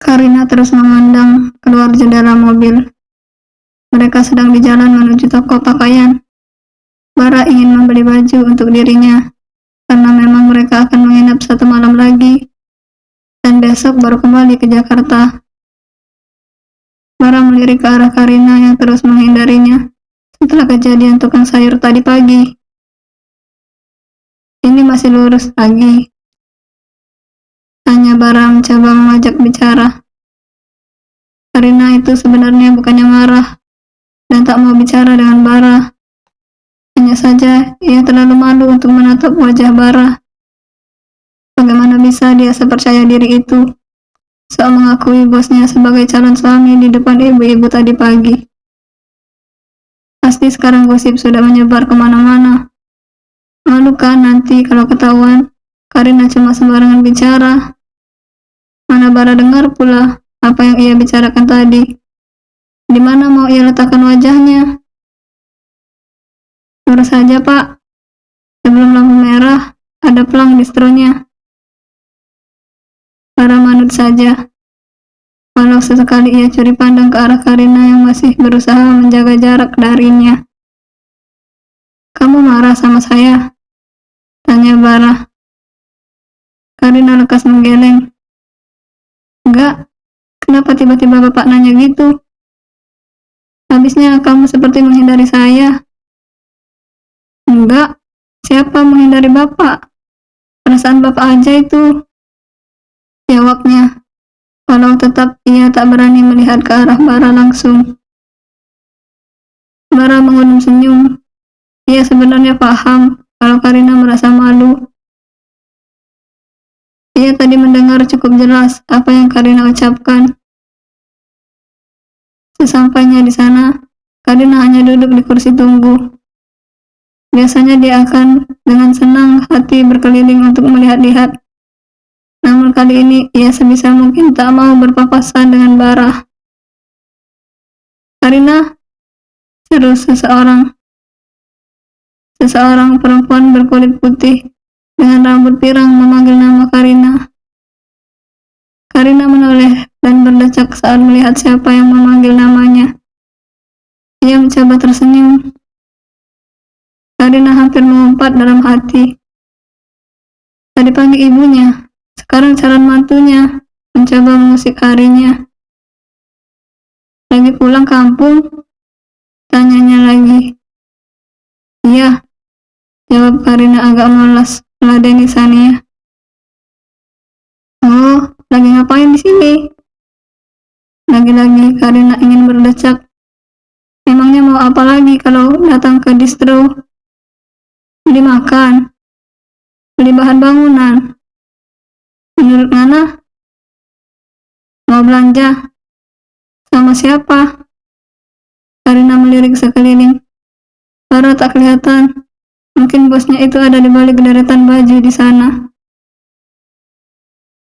Karina terus memandang keluar jendela mobil. Mereka sedang di jalan menuju toko pakaian. Bara ingin membeli baju untuk dirinya, karena memang mereka akan menginap 1 malam lagi, dan besok baru kembali ke Jakarta. Bara melirik ke arah Karina yang terus menghindarinya setelah kejadian tukang sayur tadi pagi. Ini masih lurus lagi? Tanya Bara mencoba mengajak bicara. Karina itu sebenarnya bukannya marah dan tak mau bicara dengan Bara. Hanya saja ia terlalu malu untuk menatap wajah Bara. Bagaimana bisa dia sepercaya diri itu saat mengakui bosnya sebagai calon suami di depan ibu-ibu tadi pagi. Pasti sekarang gosip sudah menyebar kemana-mana. Malu kan nanti kalau ketahuan Karina cuma sembarangan bicara. Mana Bara dengar pula apa yang ia bicarakan tadi. Di mana mau ia letakkan wajahnya? Lurus saja, Pak. Sebelum lampu merah, ada pelang distronya. Bara manut saja. Walau sesekali ia curi pandang ke arah Karina yang masih berusaha menjaga jarak darinya. Kamu marah sama saya? Tanya Bara. Karina lekas menggeleng. Enggak, kenapa tiba-tiba Bapak nanya gitu? Habisnya kamu seperti menghindari saya. Enggak, siapa menghindari Bapak? Perasaan Bapak aja itu, jawabnya. Walau tetap ia tak berani melihat ke arah Bara langsung. Bara mengunum senyum. Ia sebenarnya paham kalau Karina merasa malu. Ia tadi mendengar cukup jelas apa yang Karina ucapkan. Sesampainya di sana, Karina hanya duduk di kursi tunggu. Biasanya dia akan dengan senang hati berkeliling untuk melihat-lihat. Namun kali ini ia sebisa mungkin tak mau berpapasan dengan Bara. Karina, seru seseorang perempuan berkulit putih dengan rambut pirang memanggil nama Karina. Karina menoleh dan berdecak saat melihat siapa yang memanggil namanya. Ia mencoba tersenyum. Karina hampir mengumpat dalam hati. Tadi pagi ibunya, sekarang calon mantunya, mencoba mengusik harinya. Lagi pulang kampung? Tanyanya lagi. Iya, jawab Karina agak malas meladeni Sania. Oh, lagi ngapain di sini? Lagi-lagi Karina ingin berdecak. Memangnya mau apa lagi kalau datang ke distro? Beli makan, beli bahan bangunan. Menurut Nana, mau belanja? Sama siapa? Karina melirik sekeliling. Bara tak kelihatan. Mungkin bosnya itu ada di balik deretan baju di sana.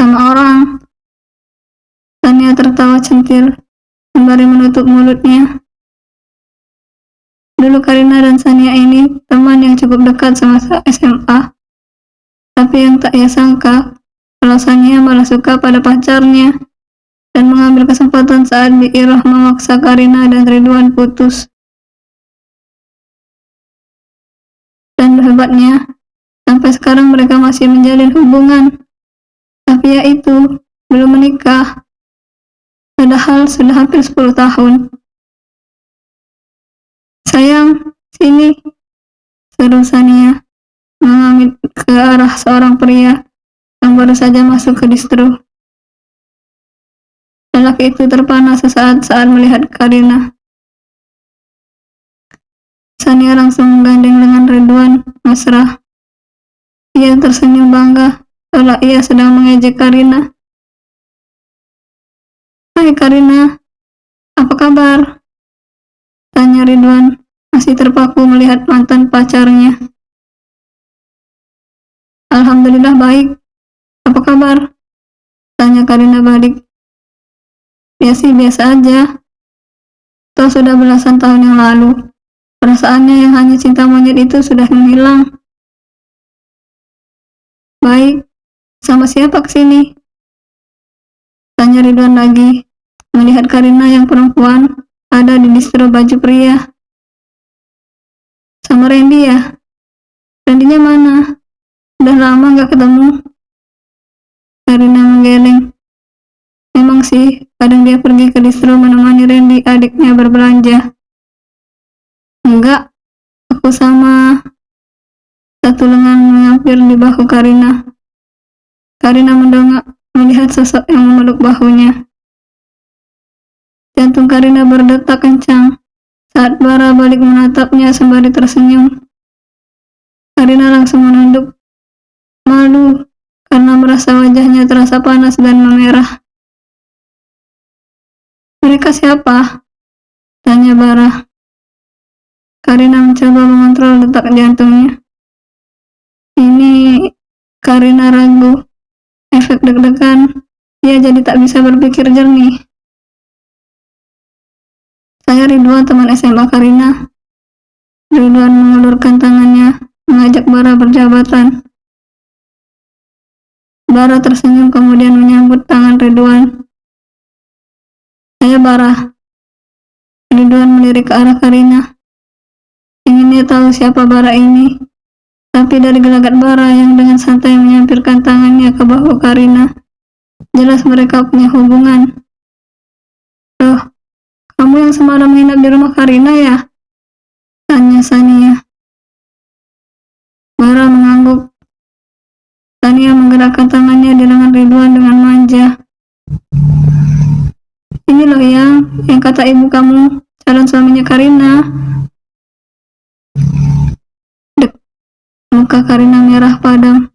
Sama orang. Tania tertawa centil, sembari menutup mulutnya. Dulu Karina dan Sania ini teman yang cukup dekat semasa SMA. Tapi yang tak ia sangka, kalau Sania malah suka pada pacarnya dan mengambil kesempatan saat Biirah memaksa Karina dan Ridwan putus. Dan hebatnya, sampai sekarang mereka masih menjalin hubungan. Tapi ya itu, belum menikah. Padahal sudah hampir 10 tahun. Sayang, sini, seru Sania, mengamit ke arah seorang pria yang baru saja masuk ke distro. Lelaki itu terpana sesaat saat melihat Karina. Sania langsung menggandeng lengan Ridwan mesra. Ia tersenyum bangga seolah ia sedang mengejek Karina. Hai Karina, apa kabar? Tanya Ridwan, masih terpaku melihat mantan pacarnya. Alhamdulillah baik. Apa kabar? Tanya Karina balik. Ya sih biasa aja. Toh sudah belasan tahun yang lalu. Perasaannya yang hanya cinta monyet itu sudah menghilang. Baik, sama siapa kesini? Tanya Tanya Ridwan lagi, melihat Karina yang perempuan ada di distro baju pria. Sama Randy ya? Randy-nya mana? Udah lama gak ketemu. Karina menggeleng. Memang sih, kadang dia pergi ke distro menemani Randy adiknya berbelanja. Enggak, aku sama. Satu lengan menghampir di bahu Karina. Karina mendongak melihat sosok yang memeluk bahunya. Jantung Karina berdetak kencang saat Bara balik menatapnya sembari tersenyum. Karina langsung menunduk, malu karena merasa wajahnya terasa panas dan memerah. Mereka siapa? Tanya Bara. Karina mencoba mengontrol detak jantungnya. Ini Karina ragu. Efek deg-degan, ia jadi tak bisa berpikir jernih. Saya Ridwan, teman SMA Karina. Ridwan mengulurkan tangannya, mengajak Bara berjabatan. Bara tersenyum kemudian menyambut tangan Ridwan. Saya Bara. Ridwan melirik ke arah Karina. Inginnya tahu siapa Bara ini, tapi dari gelagat Bara yang dengan santai menyampirkan tangannya ke bahu Karina, jelas mereka punya hubungan. Loh, kamu yang semalam menginap di rumah Karina ya? Tanya Sania. Bara mengangguk. Sania menggerakkan tangannya di lengan Ridwan dengan manja. Ini loh yang kata ibu kamu, calon suaminya Karina. Dek, muka Karina merah padam.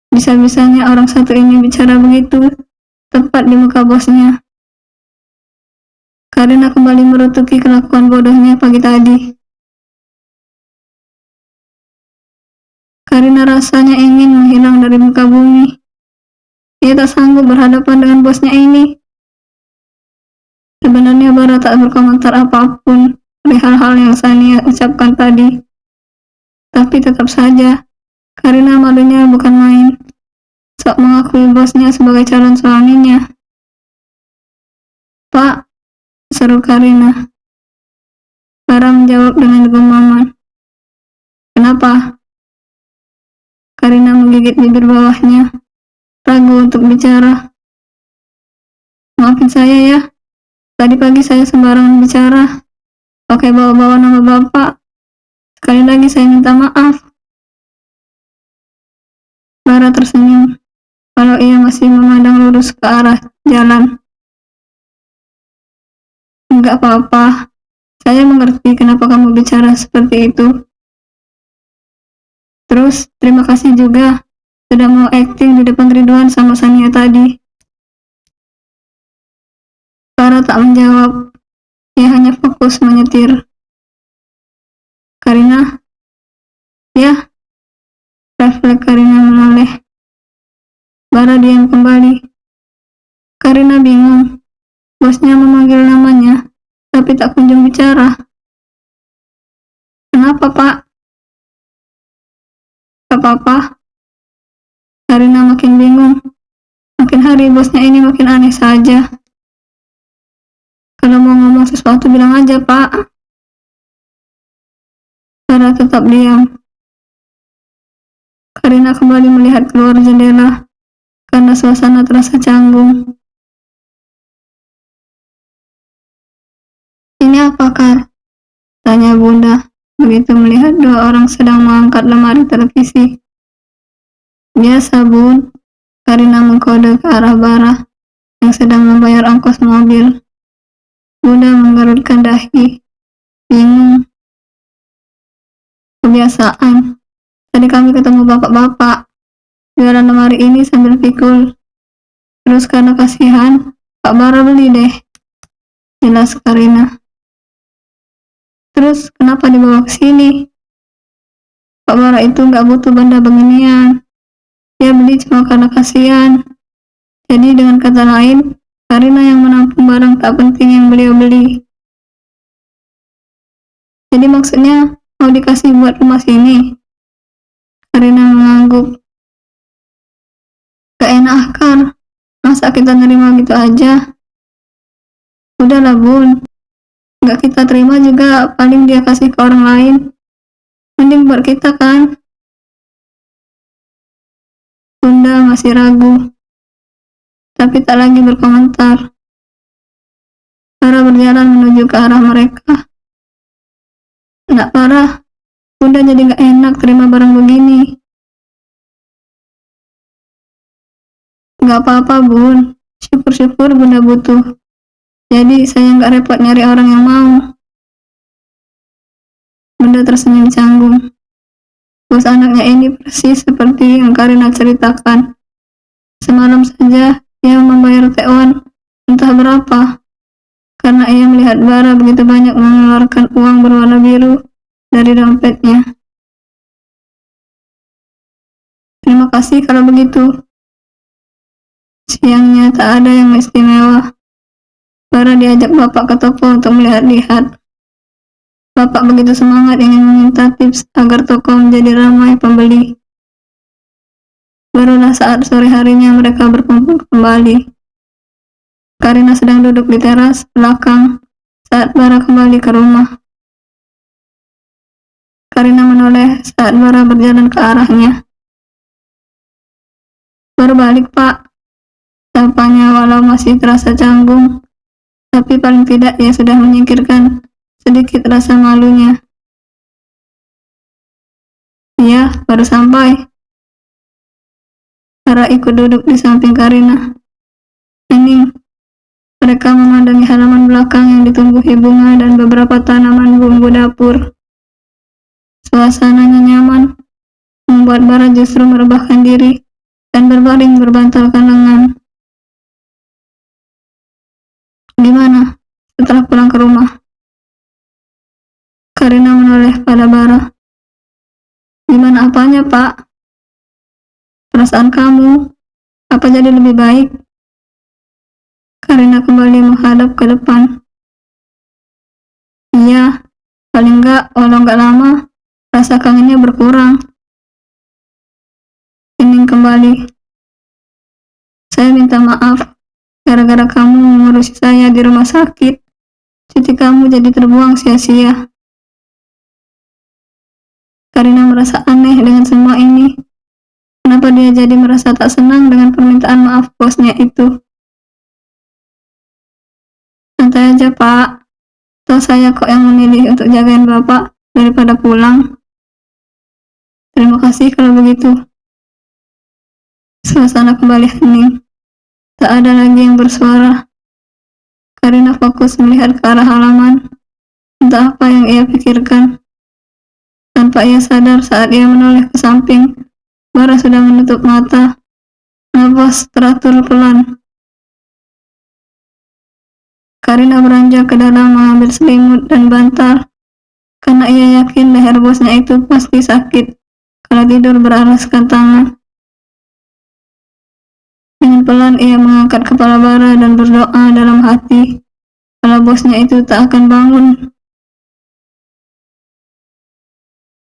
Bisa-bisanya orang satu ini bicara begitu, tepat di muka bosnya. Karina kembali merutuki kelakuan bodohnya pagi tadi. Karina rasanya ingin menghilang dari muka bumi. Ia tak sanggup berhadapan dengan bosnya ini. Sebenarnya Bara tak berkomentar apapun dari hal-hal yang Sania ucapkan tadi. Tapi tetap saja, Karina malunya bukan main. Sok mengakui bosnya sebagai calon suaminya. Pak, seru Karina. Bara menjawab dengan gemaman. Kenapa? Karina menggigit bibir bawahnya, ragu untuk bicara. Maafin saya ya, tadi pagi saya sembarangan bicara, pakai bawa-bawa nama bapak. Sekali lagi saya minta maaf. Bara tersenyum, kalau ia masih memandang lurus ke arah jalan. Enggak apa-apa, saya mengerti kenapa kamu bicara seperti itu. Terus, terima kasih juga sudah mau akting di depan Ridwan sama Sania tadi. Bara tak menjawab, ia hanya fokus menyetir. Karina, ya, refleks Karina menoleh. Bara diam kembali. Karina bingung, bosnya memanggil namanya, tapi tak kunjung bicara. Kenapa, Pak? Tak apa-apa. Karina makin bingung. Makin hari bosnya ini makin aneh saja. Kalau mau ngomong sesuatu bilang aja, Pak. Bara tetap diam. Karina kembali melihat keluar jendela karena suasana terasa canggung. Ini apa, Kar? Tanya Bunda begitu melihat dua orang sedang mengangkat lemari televisi. Biasa, Bun. Karina mengkode ke arah Bara yang sedang membayar ongkos mobil. Bunda menggerutkan dahi. Bingung. Kebiasaan. Tadi kami ketemu bapak-bapak jualan lemari ini sambil pikul. Terus karena kasihan, Pak Bara beli deh. Jelas Karina. Terus kenapa dibawa ke sini? Pak Bara itu nggak butuh benda beginian. Dia beli cuma karena kasihan. Jadi dengan kata lain, Karina yang menampung barang tak penting yang beliau beli. Jadi maksudnya mau dikasih buat rumah sini? Karina mengangguk. Gak enak, Kar. Masa kita nerima gitu aja? Udahlah bun, nggak kita terima juga paling dia kasih ke orang lain. Mending buat kita kan? Bunda masih ragu, tapi tak lagi berkomentar. Sarah berjalan menuju ke arah mereka. Nggak parah, Bunda jadi nggak enak terima barang begini. Nggak apa-apa bun, syukur-syukur Bunda butuh. Jadi saya nggak repot nyari orang yang mau. Bunda tersenyum canggung. Bos anaknya ini persis seperti yang Karina ceritakan. Semalam saja ia membayar Teon entah berapa, karena ia melihat Bara begitu banyak mengeluarkan uang berwarna biru dari dompetnya. Terima kasih kalau begitu. Siangnya tak ada yang istimewa. Bara diajak bapak ke toko untuk melihat-lihat. Bapak begitu semangat ingin meminta tips agar toko menjadi ramai pembeli. Barulah saat sore harinya mereka berkumpul kembali. Karina sedang duduk di teras belakang saat Bara kembali ke rumah. Karina menoleh saat Bara berjalan ke arahnya. Baru balik pak, sapanya walau masih terasa canggung, tapi paling tidak ia sudah menyingkirkan sedikit rasa malunya. Iya, baru sampai. Bara ikut duduk di samping Karina. Hening. Mereka memandangi halaman belakang yang ditumbuhi bunga dan beberapa tanaman bumbu dapur. Suasananya nyaman, membuat Bara justru merebahkan diri dan berbaring berbantalkan lengan. Gimana setelah pulang ke rumah? Karina menoleh pada Bara. Gimana apanya, Pak? Perasaan kamu, apa jadi lebih baik? Karina kembali menghadap ke depan. Iya, paling enggak, walau enggak lama, rasa kangennya berkurang. Hening kembali. Saya minta maaf, gara-gara kamu mengurusi saya di rumah sakit, cuti kamu jadi terbuang sia-sia. Karina merasa aneh dengan semua ini. Kenapa dia jadi merasa tak senang dengan permintaan maaf bosnya itu? Santai aja pak, toh saya kok yang memilih untuk jagain bapak daripada pulang. Terima kasih kalau begitu. Suasana kembali hening. Tak ada lagi yang bersuara. Karina fokus melihat ke arah halaman. Entah apa yang ia pikirkan. Tanpa ia sadar saat ia menoleh ke samping, Bara sudah menutup mata. Napas teratur pelan. Karina beranjak ke dalam mengambil selimut dan bantal, karena ia yakin leher bosnya itu pasti sakit kalau tidur beralaskan tangan. Dengan pelan ia mengangkat kepala Bara dan berdoa dalam hati kalau bosnya itu tak akan bangun.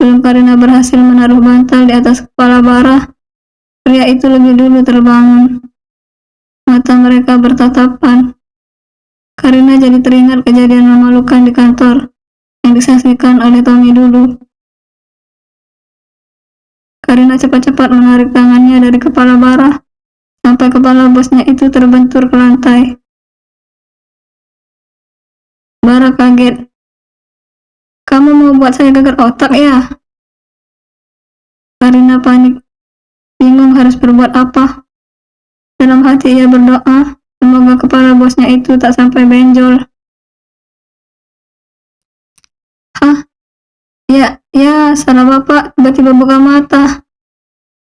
Belum Karina berhasil menaruh bantal di atas kepala Bara, pria itu lebih dulu terbangun. Mata mereka bertatapan. Karina jadi teringat kejadian memalukan di kantor yang disaksikan oleh Tommy dulu. Karina cepat-cepat menarik tangannya dari kepala Bara sampai kepala bosnya itu terbentur ke lantai. Bara kaget. Kamu mau buat saya geger otak ya? Karina panik, bingung harus berbuat apa. Dalam hati ia berdoa, semoga kepala bosnya itu tak sampai benjol. Hah? Ya, salah bapak, tiba-tiba buka mata.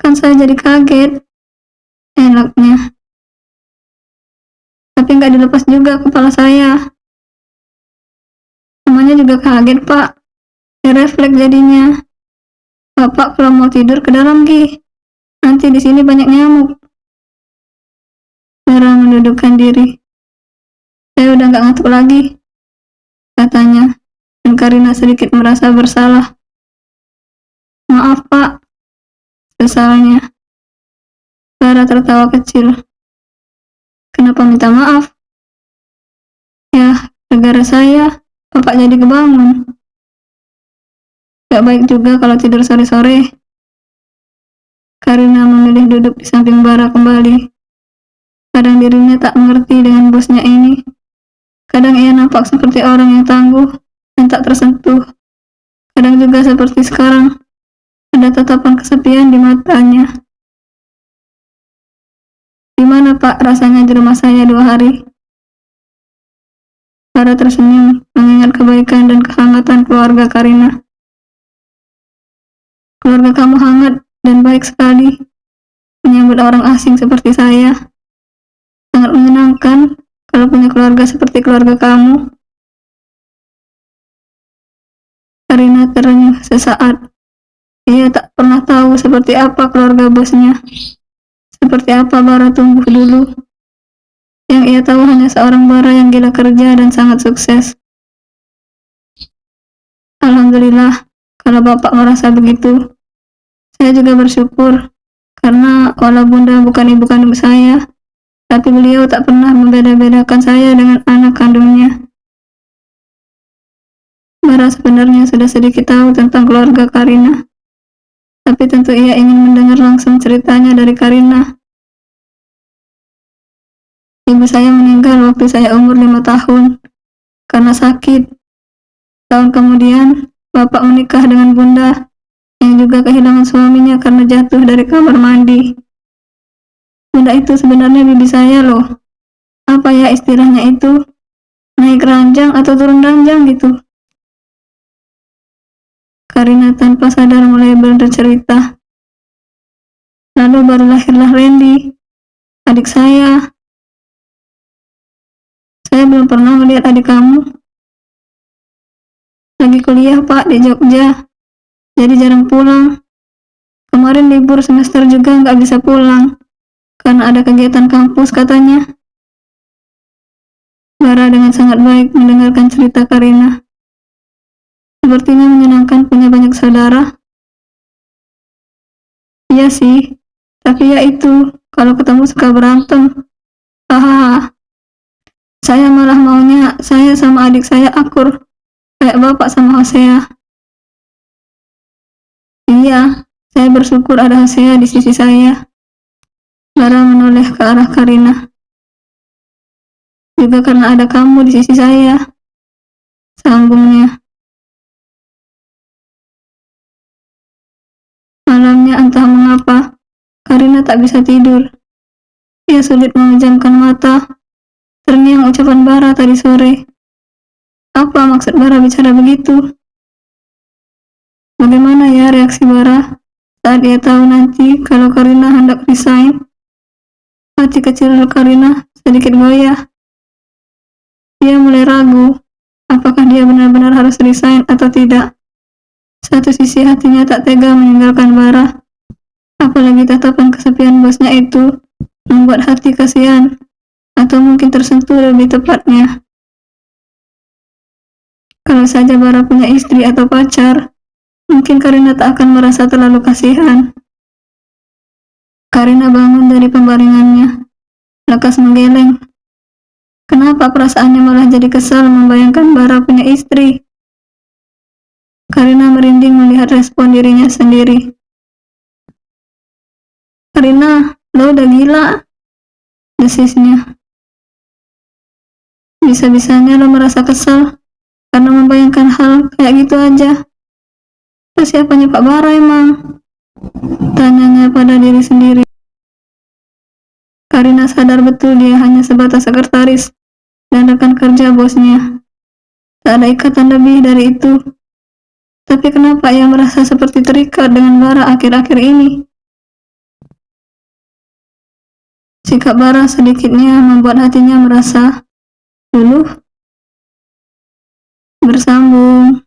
Kan saya jadi kaget. Enaknya. Tapi nggak dilepas juga kepala saya. Namanya juga kaget, Pak. Ya refleks jadinya. Bapak kalau mau tidur ke dalam, Gi. Nanti di sini banyak nyamuk. Bara mendudukkan diri. Saya udah nggak ngantuk lagi, katanya. Dan Karina sedikit merasa bersalah. Maaf, Pak. Sesalnya. Bara tertawa kecil. kenapa minta maaf? Ya, gara-gara saya, Bapak jadi kebangun. Gak baik juga kalau tidur sore-sore. Karina memilih duduk di samping Bara kembali. Kadang dirinya tak mengerti dengan bosnya ini. Kadang ia nampak seperti orang yang tangguh dan tak tersentuh. Kadang juga seperti sekarang, ada tatapan kesepian di matanya. Gimana Pak rasanya di rumah saya 2 hari? Bara tersenyum, mengingat kebaikan dan kehangatan keluarga Karina. Keluarga kamu hangat dan baik sekali. Menyambut orang asing seperti saya. Sangat menyenangkan kalau punya keluarga seperti keluarga kamu. Karina terenyuh sesaat. Ia tak pernah tahu seperti apa keluarga bosnya. Seperti apa Bara tumbuh dulu. Yang ia tahu hanya seorang Bara yang gila kerja dan sangat sukses. Alhamdulillah, kalau Bapak merasa begitu. Saya juga bersyukur, karena walau Bunda bukan ibu kandung saya, tapi beliau tak pernah membeda-bedakan saya dengan anak kandungnya. Bara sebenarnya sudah sedikit tahu tentang keluarga Karina, tapi tentu ia ingin mendengar langsung ceritanya dari Karina. Ibu saya meninggal waktu saya umur 5 tahun, karena sakit. Tahun kemudian, Bapak menikah dengan Bunda, yang juga kehilangan suaminya karena jatuh dari kamar mandi. Bunda itu sebenarnya bibi saya loh. Apa ya istilahnya itu? Naik ranjang atau turun ranjang gitu. Karina tanpa sadar mulai bercerita. Lalu baru lahirlah Randy, adik saya. Saya belum pernah melihat adik kamu. Lagi kuliah Pak di Jogja, jadi jarang pulang. Kemarin libur semester juga nggak bisa pulang, karena ada kegiatan kampus katanya. Bara dengan sangat baik mendengarkan cerita Karina. Sepertinya menyenangkan punya banyak saudara. Iya sih, tapi ya itu, kalau ketemu suka berantem. Hahaha. Saya malah maunya saya sama adik saya akur, kayak Bapak sama Hosea. Iya, saya bersyukur ada Hosea di sisi saya. Bara menoleh ke arah Karina. Juga karena ada kamu di sisi saya, sambungnya. Malamnya entah mengapa, Karina tak bisa tidur. Ia sulit memejamkan mata. Terngiang ucapan Bara tadi sore. Apa maksud Bara bicara begitu? Bagaimana ya reaksi Bara saat ia tahu nanti kalau Karina hendak resign? Hati kecil Karina sedikit goyah. Dia mulai ragu, apakah dia benar-benar harus resign atau tidak. Satu sisi hatinya tak tega meninggalkan Bara. Apalagi tatapan kesepian bosnya itu membuat hati kasihan, atau mungkin tersentuh lebih tepatnya. Kalau saja Bara punya istri atau pacar, mungkin Karina tak akan merasa terlalu kasihan. Karina bangun dari pembaringannya, lekas menggeleng. Kenapa perasaannya malah jadi kesal membayangkan Bara punya istri? Karina merinding melihat respon dirinya sendiri. Karina, lo udah gila, desisnya. Bisa-bisanya lo merasa kesal karena membayangkan hal kayak gitu aja. Terus siapanya Pak Bara emang? Tanyanya pada diri sendiri. Karina sadar betul dia hanya sebatas sekretaris dan rekan kerja bosnya. Tak ada ikatan lebih dari itu. Tapi kenapa ia merasa seperti terikat dengan Bara akhir-akhir ini? Sikap Bara sedikitnya membuat hatinya merasa luluh. Bersambung.